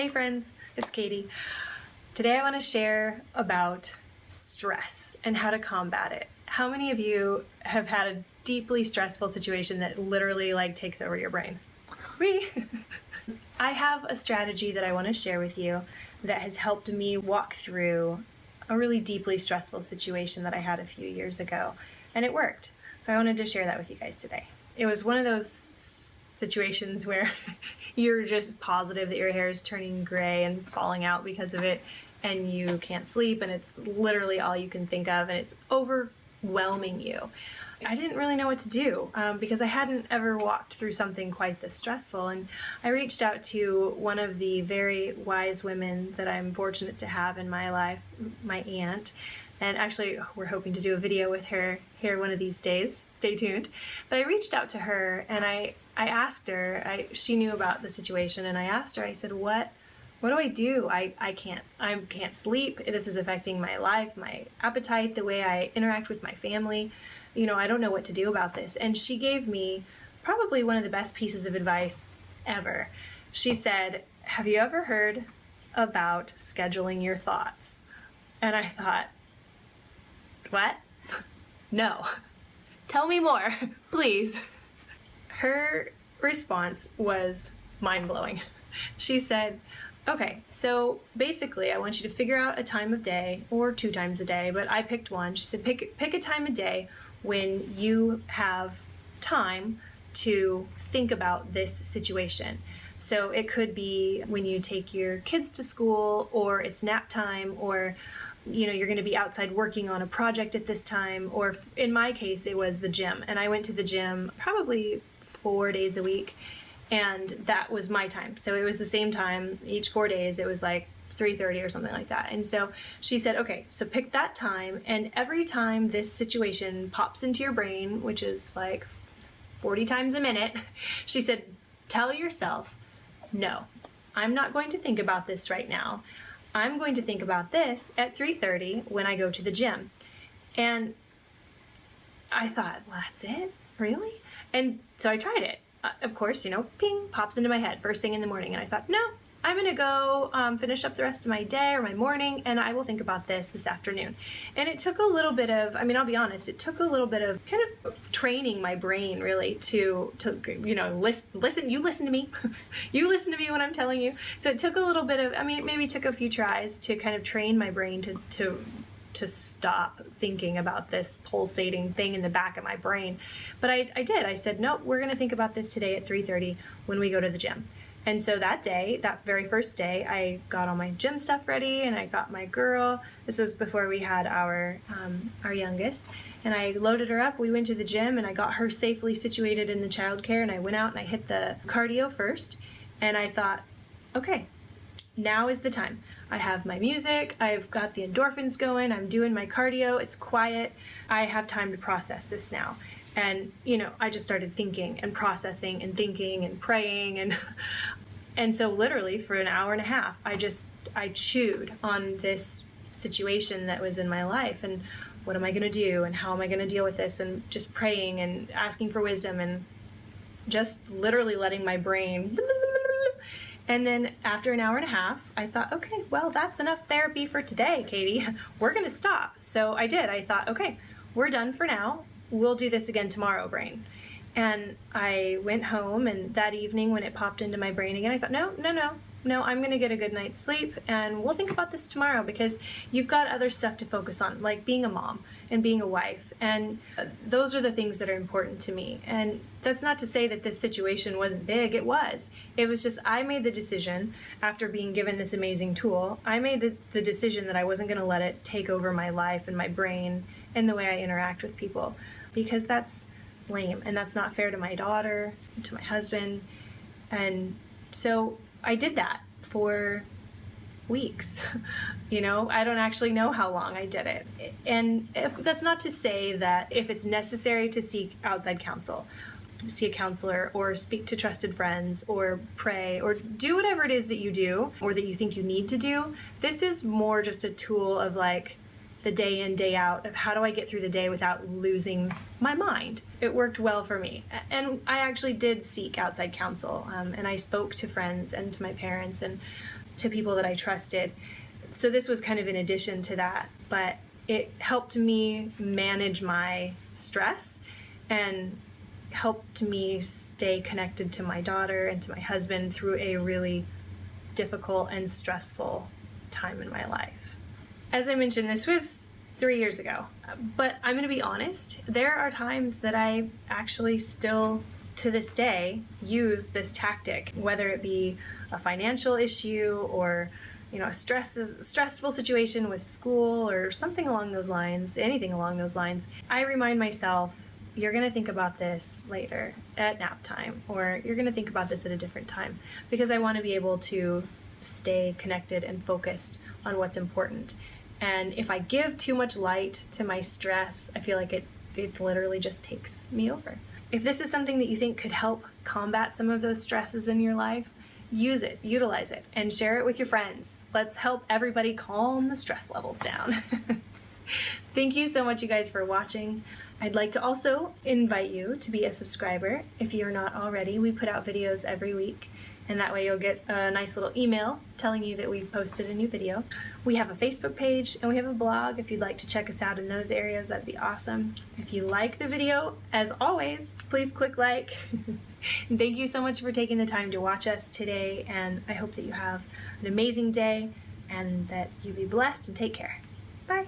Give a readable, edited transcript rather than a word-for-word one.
Hey friends, it's Katie. Today I want to share about stress and how to combat it. How many of you have had a deeply stressful situation that literally takes over your brain? Me. I have a strategy that I want to share with you that has helped me walk through a really deeply stressful situation that I had a few years ago, and it worked. So I wanted to share that with you guys today. It was one of those situations where you're just positive that your hair is turning gray and falling out because of it, and you can't sleep, and it's literally all you can think of, and it's overwhelming you. I didn't really know what to do because I hadn't ever walked through something quite this stressful, and I reached out to one of the very wise women that I'm fortunate to have in my life, my aunt. And actually, we're hoping to do a video with her here one of these days. Stay tuned. But I reached out to her and I asked her, she knew about the situation, and I asked her, I said, what do I do? I can't sleep. This is affecting my life, my appetite, the way I interact with my family. I don't know what to do about this. And she gave me probably one of the best pieces of advice ever. She said, have you ever heard about scheduling your thoughts? And I thought, what? No. Tell me more, please. Her response was mind-blowing. She said, okay, so basically I want you to figure out a time of day, or 2 times a day, but I picked one. She said, pick a time of day when you have time to think about this situation. So it could be when you take your kids to school, or it's nap time, or you're going to be outside working on a project at this time, or in my case, it was the gym. And I went to the gym probably 4 days a week, and that was my time. So it was the same time each 4 days. It was like 3:30 or something like that. And so she said, okay, so pick that time, and every time this situation pops into your brain, which is like 40 times a minute, she said, tell yourself, no, I'm not going to think about this right now. I'm going to think about this at 3:30 when I go to the gym. And I thought, well, that's it? Really? And so I tried it. Of course, ping, pops into my head first thing in the morning. And I thought, no, I'm going to go finish up the rest of my day or my morning, and I will think about this afternoon. And it took a little bit of, I'll be honest, it took a little bit of kind of training my brain really to listen. You listen to me. You listen to me when I'm telling you. So it took a little bit of, it maybe took a few tries to kind of train my brain to stop thinking about this pulsating thing in the back of my brain. But I did. I said, nope, we're going to think about this today at 3:30 when we go to the gym. And so that day, that very first day, I got all my gym stuff ready, and I got my girl. This was before we had our youngest. And I loaded her up. We went to the gym, and I got her safely situated in the childcare, and I went out and I hit the cardio first. And I thought, okay, now is the time. I have my music, I've got the endorphins going, I'm doing my cardio, it's quiet, I have time to process this now. And, I just started thinking and processing and thinking and praying, and so literally for an hour and a half, I chewed on this situation that was in my life, and what am I going to do, and how am I going to deal with this, and just praying and asking for wisdom, and just literally letting my brain. And then after an hour and a half, I thought, okay, well, that's enough therapy for today, Katie. We're going to stop. So I did. I thought, okay, we're done for now. We'll do this again tomorrow, brain. And I went home, and that evening when it popped into my brain again, I thought, no, I'm going to get a good night's sleep, and we'll think about this tomorrow, because you've got other stuff to focus on, like being a mom and being a wife. And those are the things that are important to me. And that's not to say that this situation wasn't big. It was. It was just I made the decision, after being given this amazing tool, I made the decision that I wasn't going to let it take over my life and my brain and the way I interact with people, because that's lame, and that's not fair to my daughter, to my husband. And so I did that for weeks. I don't actually know how long I did it. And that's not to say that if it's necessary to seek outside counsel, see a counselor, or speak to trusted friends, or pray, or do whatever it is that you do, or that you think you need to do. This is more just a tool of the day in, day out of how do I get through the day without losing my mind. It worked well for me. And I actually did seek outside counsel, and I spoke to friends and to my parents, and to people that I trusted. So this was kind of in addition to that, but it helped me manage my stress and helped me stay connected to my daughter and to my husband through a really difficult and stressful time in my life. As I mentioned, this was 3 years ago, but I'm going to be honest, there are times that I actually still, to this day, use this tactic, whether it be a financial issue or a stressful situation with school or something along those lines, anything along those lines. I remind myself, you're going to think about this later at nap time, or you're going to think about this at a different time, because I want to be able to stay connected and focused on what's important. And if I give too much light to my stress, I feel like it literally just takes me over. If this is something that you think could help combat some of those stresses in your life, use it, utilize it, and share it with your friends. Let's help everybody calm the stress levels down. Thank you so much, you guys, for watching. I'd like to also invite you to be a subscriber if you're not already. We put out videos every week, and that way you'll get a nice little email telling you that we've posted a new video. We have a Facebook page and we have a blog. If you'd like to check us out in those areas, that'd be awesome. If you like the video, as always, please click like. And thank you so much for taking the time to watch us today, and I hope that you have an amazing day and that you be blessed and take care. Bye.